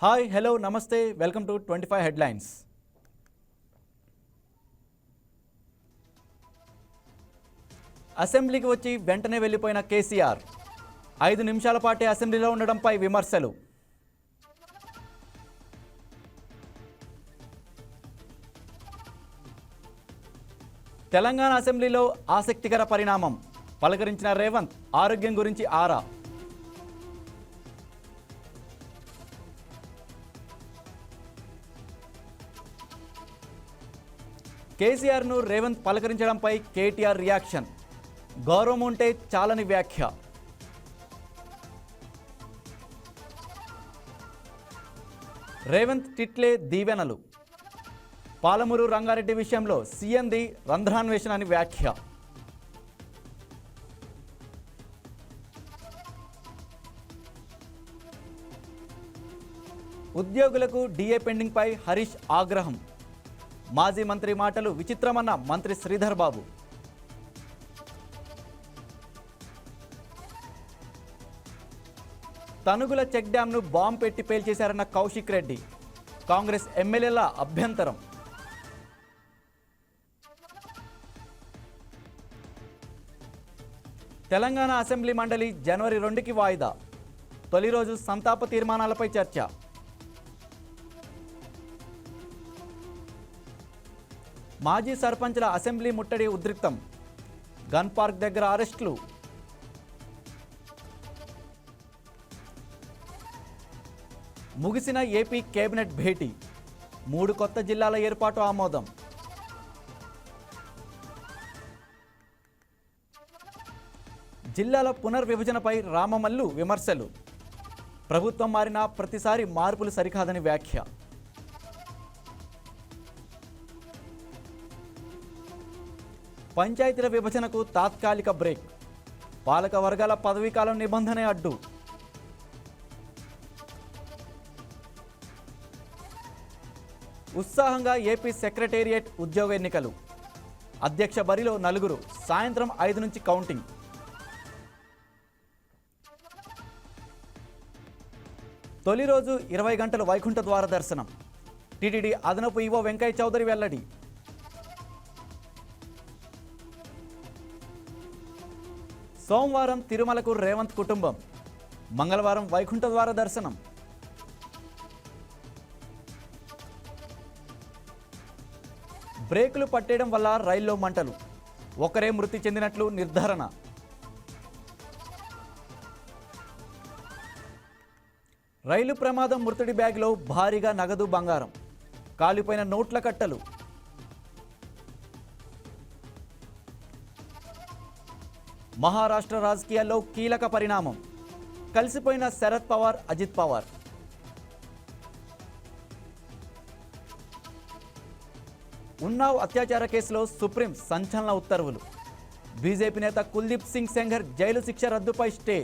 Hi hello నమస్తే welcome to 25 headlines. అసెంబ్లీకి వచ్చి వెంటనే వెళ్లిపోయిన కేసీఆర్ 5 నిమిషాల పాటే అసెంబ్లీలో ఉండడంపై విమర్శలు. తెలంగాణ అసెంబ్లీలో ఆసక్తికర పరిణామం. పలకరించిన రేవంత్ ఆరోగ్యం గురించి ఆరా. కేసీఆర్ను రేవంత్ పలకరించడంపై కేటీఆర్ రియాక్షన్. గౌరవం ఉంటే చాలని వ్యాఖ్య. రేవంత్ టిట్లే దీవెనలు. పాలమూరు రంగారెడ్డి విషయంలో సీఎంది రంధ్రాన్వేషణ అని వ్యాఖ్య. ఉద్యోగులకు డిఏ పెండింగ్పై హరీష్ ఆగ్రహం. మాజీ మంత్రి మాటలు విచిత్రమన్న మంత్రి శ్రీధర్ బాబు. తనుగుల చెక్ డ్యాంను బాంబు పెట్టి పేల్చేశారన్న కౌశిక్ రెడ్డి. కాంగ్రెస్ ఎమ్మెల్యేల అభ్యంతరం. తెలంగాణ అసెంబ్లీ మండలి జనవరి 2కి వాయిదా. తొలి రోజు సంతాప తీర్మానాలపై చర్చ. మాజీ సర్పంచ్ల అసెంబ్లీ ముట్టడి ఉద్రిక్తం. గన్ పార్క్ దగ్గర అరెస్టులు. ముగిసిన ఏపీ కేబినెట్ భేటీ. 3 కొత్త జిల్లాల ఏర్పాటు ఆమోదం. జిల్లాల పునర్విభజనపై రామమల్లు విమర్శలు. ప్రభుత్వం మారినా ప్రతిసారి మార్పులు సరికాదని వ్యాఖ్య. పంచాయతీల విభజనకు తాత్కాలిక బ్రేక్. పాలక వర్గాల పదవీకాలం నిబంధనే అడ్డు. ఉత్సాహంగా ఏపీ సెక్రటేరియట్ ఉద్యోగ ఎన్నికలు. అధ్యక్ష బరిలో 4. సాయంత్రం 5 నుంచి కౌంటింగ్. తొలి రోజు 20 గంటలు వైకుంఠ ద్వార దర్శనం. టీటీడీ అదనపు ఈవో వెంకయ్య చౌదరి వెల్లడి. సోమవారం తిరుమలకు రేవంత్ కుటుంబం. మంగళవారం వైకుంఠ ద్వార దర్శనం. బ్రేకులు పట్టేయడం వల్ల రైల్లో మంటలు. ఒకరే మృతి చెందినట్లు నిర్ధారణ. రైలు ప్రమాదం మృతుడి బ్యాగ్లో భారీగా నగదు బంగారం. కాలిపోయిన నోట్ల కట్టలు. మహారాష్ట్ర రాజకీయాల్లో కీలక పరిణామం. కలిసిపోయిన శరద్ పవార్, అజిత్ పవార్. ఉన్నావ్ అత్యాచార కేసులో సుప్రీం సంచలన ఉత్తర్వులు. బీజేపీ నేత కుల్దీప్ సింగ్ సెంఘర్ జైలు శిక్ష రద్దుపై స్టే.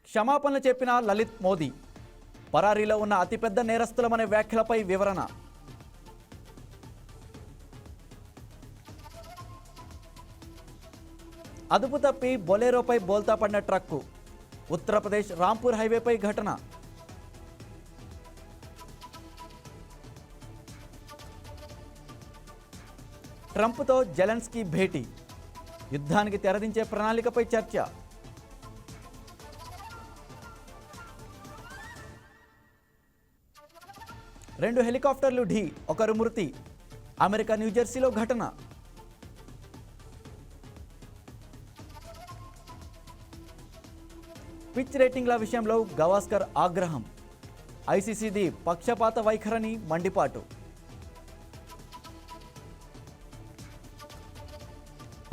క్షమాపణలు చెప్పిన లలిత్ మోదీ. పరారీలో ఉన్న అతిపెద్ద నేరస్తులమనే వ్యాఖ్యలపై వివరణ. అదుపు తప్పి బొలేరోపై బోల్తా పడిన ట్రక్కు. ఉత్తరప్రదేశ్ రాంపూర్ హైవేపై ఘటన. ట్రంప్తో జెలెన్స్కీ భేటీ. యుద్ధానికి తెరదించే ప్రణాళికపై చర్చ. రెండు హెలికాప్టర్లు ఢీ, 1 మృతి. అమెరికా న్యూజెర్సీలో ఘటన. పిచ్ రేటింగ్ల విషయంలో గవాస్కర్ ఆగ్రహం. ఐసీసీది పక్షపాత వైఖరని మండిపాటు.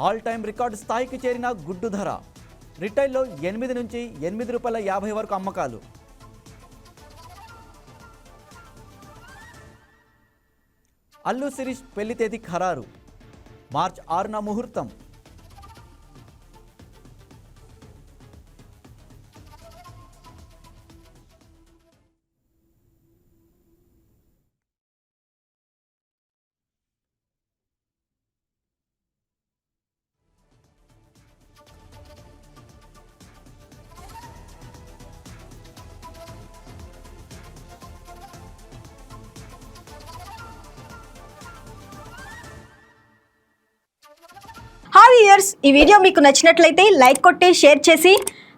ఆల్ టైమ్ రికార్డు స్థాయికి చేరిన గుడ్డు ధర. రిటైల్లో 8 నుంచి ₹8.50 వరకు అమ్మకాలు. అల్లు శిరీష్ పెళ్లి తేదీ ఖరారు. మార్చి 6న ముహూర్తం. వ్యూయర్స్, ఈ వీడియో మీకు నచ్చినట్లయితే లైక్ కొట్టి షేర్ చేసి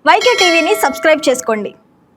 వైకే టీవీని సబ్స్క్రైబ్ చేసుకోండి.